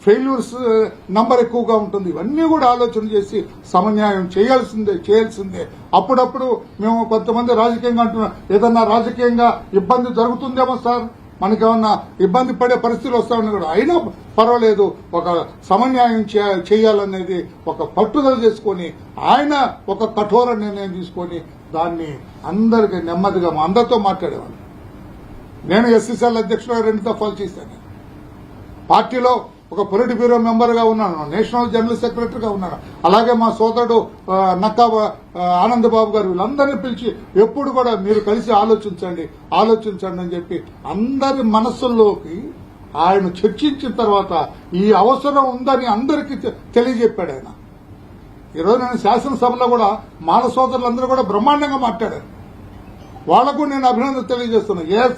Failures number ఎక్కువగా ఉంటుంది. ఇవన్నీ కూడా ఆలోచన చేసి సమన్యాయం చేయాల్సిందే. అప్పుడప్పుడు మేము కొంతమంది రాజకీయంగా అంటున్నాం, ఏదన్నా రాజకీయంగా ఇబ్బంది జరుగుతుందేమో సార్, మనకేమన్నా ఇబ్బంది పడే పరిస్థితులు వస్తామని కూడా, అయినా పర్వాలేదు, ఒక సమన్యాయం చేయాలనేది ఒక పట్టుదల చేసుకుని ఆయన ఒక కఠోర నిర్ణయం తీసుకుని దాన్ని అందరికీ నెమ్మదిగా అందరితో మాట్లాడేవాళ్ళు. నేను ఎస్సీసీఎల్ అధ్యక్షుడుగా 2 దఫాలు చేశాను. పార్టీలో ఒక పొలిట్ బ్యూరో మెంబర్ గా ఉన్నాను, నేషనల్ జనరల్ సెక్రటరీగా ఉన్నాను. అలాగే మా సోదరుడు నక్కా ఆనంద్ బాబు గారు, వీళ్ళందరినీ పిలిచి ఎప్పుడు కూడా మీరు కలిసి ఆలోచించండి అని చెప్పి అందరి మనస్సుల్లోకి ఆయన చర్చించిన తర్వాత ఈ అవసరం ఉందని అందరికీ తెలియజెప్పాడు ఆయన. ఈరోజు నేను శాసనసభలో కూడా మాల సోదరులందరూ కూడా బ్రహ్మాండంగా మాట్లాడారు. వాళ్లకు నేను అభినందన తెలియజేస్తున్నాను.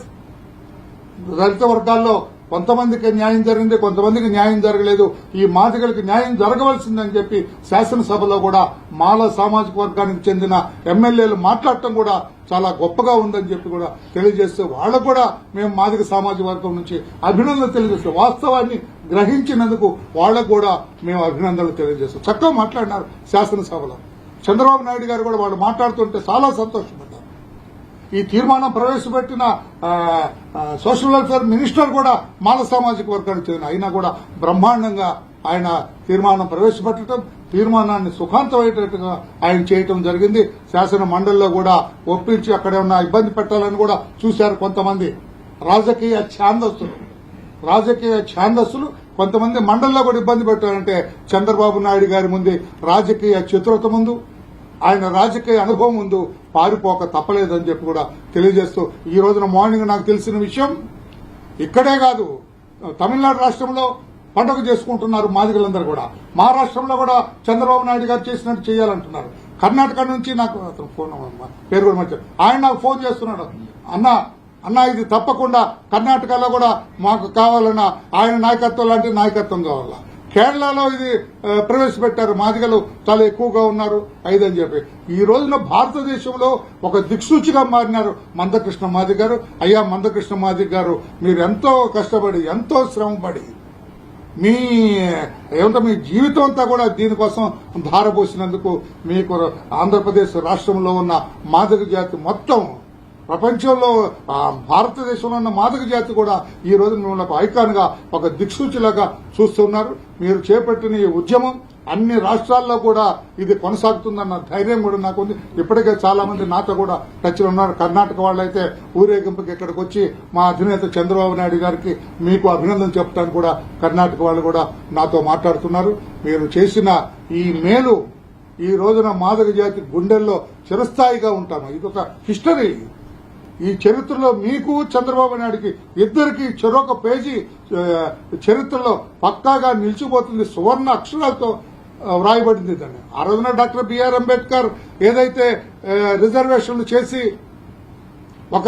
దళిత వర్గాల్లో కొంతమందికి న్యాయం జరిగింది, కొంతమందికి న్యాయం జరగలేదు. ఈ మాదిగలకు న్యాయం జరగవలసిందని చెప్పి శాసనసభలో కూడా మాల సామాజిక వర్గానికి చెందిన ఎమ్మెల్యేలు మాట్లాడటం కూడా చాలా గొప్పగా ఉందని చెప్పి కూడా తెలియజేస్తూ వాళ్ళకు కూడా మేము మాదిగ సామాజిక వర్గం నుంచి అభినందనలు తెలియజేస్తాం. వాస్తవాన్ని గ్రహించినందుకు వాళ్ళకు కూడా మేము అభినందనలు తెలియజేస్తాం. చక్కగా మాట్లాడినారు శాసనసభలో. చంద్రబాబు నాయుడు గారు కూడా వాళ్ళు మాట్లాడుతుంటే చాలా సంతోషపడ్డారు. ఈ తీర్మానం ప్రవేశపెట్టిన సోషల్ వెల్ఫేర్ మినిస్టర్ కూడా మాల సామాజిక వర్గానికి చెందిన, అయినా కూడా బ్రహ్మాండంగా ఆయన తీర్మానం ప్రవేశపెట్టడం, తీర్మానాన్ని సుఖాంతమయ్యేటట్టుగా ఆయన చేయటం జరిగింది. శాసన మండలిలో కూడా ఒప్పించి అక్కడ ఉన్న ఇబ్బంది పెట్టాలని కూడా చూశారు కొంతమంది రాజకీయ ఛాందస్సులు. కొంతమంది మండలిలో కూడా ఇబ్బంది పెట్టారంటే చంద్రబాబు నాయుడు గారి ముందు రాజకీయ చతురత ముందు, ఆయన రాజకీయ అనుభవం ముందు పారిపోక తప్పలేదని చెప్పి కూడా తెలియజేస్తూ, ఈ రోజున మార్నింగ్ నాకు తెలిసిన విషయం, ఇక్కడే కాదు తమిళనాడు రాష్ట్రంలో పండుగ చేసుకుంటున్నారు మాదిగలందరూ కూడా. మహారాష్ట్రంలో కూడా చంద్రబాబు నాయుడు గారు చేసినట్టు చేయాలంటున్నారు. కర్ణాటక నుంచి నాకు అతను ఫోన్ పేరు కూడా మంచి ఆయన నాకు ఫోన్ చేస్తున్నాడు, అన్నా ఇది తప్పకుండా కర్ణాటకలో కూడా మాకు కావాలన్నా ఆయన నాయకత్వం లాంటి నాయకత్వం కావాలా. కేరళలో ఇది ప్రవేశపెట్టారు, మాదిగలు చాలా ఎక్కువగా ఉన్నారు 5 అని చెప్పి. ఈ రోజున భారతదేశంలో ఒక దిక్సూచిగా మారినారు మందకృష్ణ మాదిగ గారు. అయ్యా మందకృష్ణ మాదిగ గారు, మీరు ఎంతో కష్టపడి ఎంతో శ్రమపడి మీ జీవితం అంతా కూడా దీనికోసం ధారపోసినందుకు మీకు ఆంధ్రప్రదేశ్ రాష్ట్రంలో ఉన్న మాదిగ జాతి మొత్తం ప్రపంచంలో భారతదేశంలో ఉన్న మాదిగ జాతి కూడా ఈ రోజు మిమ్మల్ని ఒక ఐకాన్ గా ఒక దిక్సూచిలాగా చూస్తున్నారు. మీరు చేపట్టిన ఈ ఉద్యమం అన్ని రాష్ట్రాల్లో కూడా ఇది కొనసాగుతుందన్న ధైర్యం కూడా నాకు ఉంది. ఇప్పటికే చాలా మంది నాతో కూడా టచ్లో ఉన్నారు. కర్ణాటక వాళ్ళైతే ఊరేగింపుకి ఇక్కడికి వచ్చి మా అధినేత చంద్రబాబు నాయుడు గారికి మీకు అభినందన చెప్పడానికి కూడా కర్ణాటక వాళ్ళు కూడా నాతో మాట్లాడుతున్నారు. మీరు చేసిన ఈ మేలు ఈ రోజున మాదిగ జాతి గుండెల్లో చిరస్థాయిగా ఉంటాము. ఇదొక హిస్టరీ. ఈ చరిత్రలో మీకు చంద్రబాబు నాయుడికి ఇద్దరికి చెరొక పేజీ చరిత్రలో పక్కాగా నిలిచిపోతుంది. సువర్ణ అక్షరాలతో వ్రాయబడింది దాన్ని. ఆ రోజున డాక్టర్ బిఆర్ అంబేద్కర్ ఏదైతే రిజర్వేషన్లు చేసి ఒక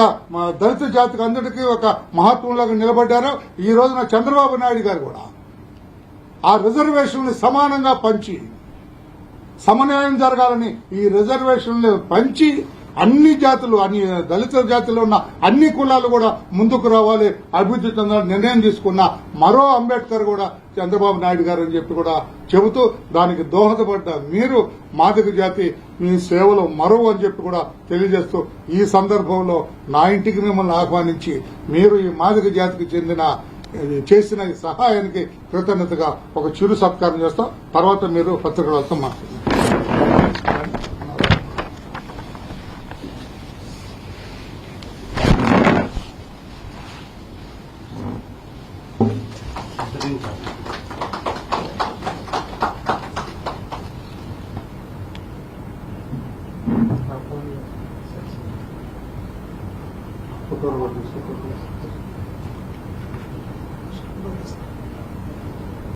దళిత జాతికి అందరికీ ఒక మహాత్ములాగా నిలబడ్డారో, ఈ రోజున చంద్రబాబు నాయుడు గారు కూడా ఆ రిజర్వేషన్లు సమానంగా పంచి సమన్యాయం జరగాలని ఈ రిజర్వేషన్లు పంచి అన్ని జాతులు, అన్ని దళిత జాతిలో ఉన్న అన్ని కులాలు కూడా ముందుకు రావాలి, అభివృద్ధి చెందాలని నిర్ణయం తీసుకున్న మరో అంబేద్కర్ కూడా చంద్రబాబు నాయుడు గారు అని చెప్పి కూడా చెబుతూ దానికి దోహదపడ్డ మీరు మాదిగ జాతి మీ సేవలు మరో అని చెప్పి కూడా తెలియజేస్తూ, ఈ సందర్భంలో నా ఇంటికి మిమ్మల్ని ఆహ్వానించి మీరు ఈ మాదిగ జాతికి చెందిన చేసిన ఈ సహాయానికి కృతజ్ఞతగా ఒక చిరు సత్కారం చేస్తాం. తర్వాత మీరు పత్రికలతో మాట్లాడారు. ఫోటోలు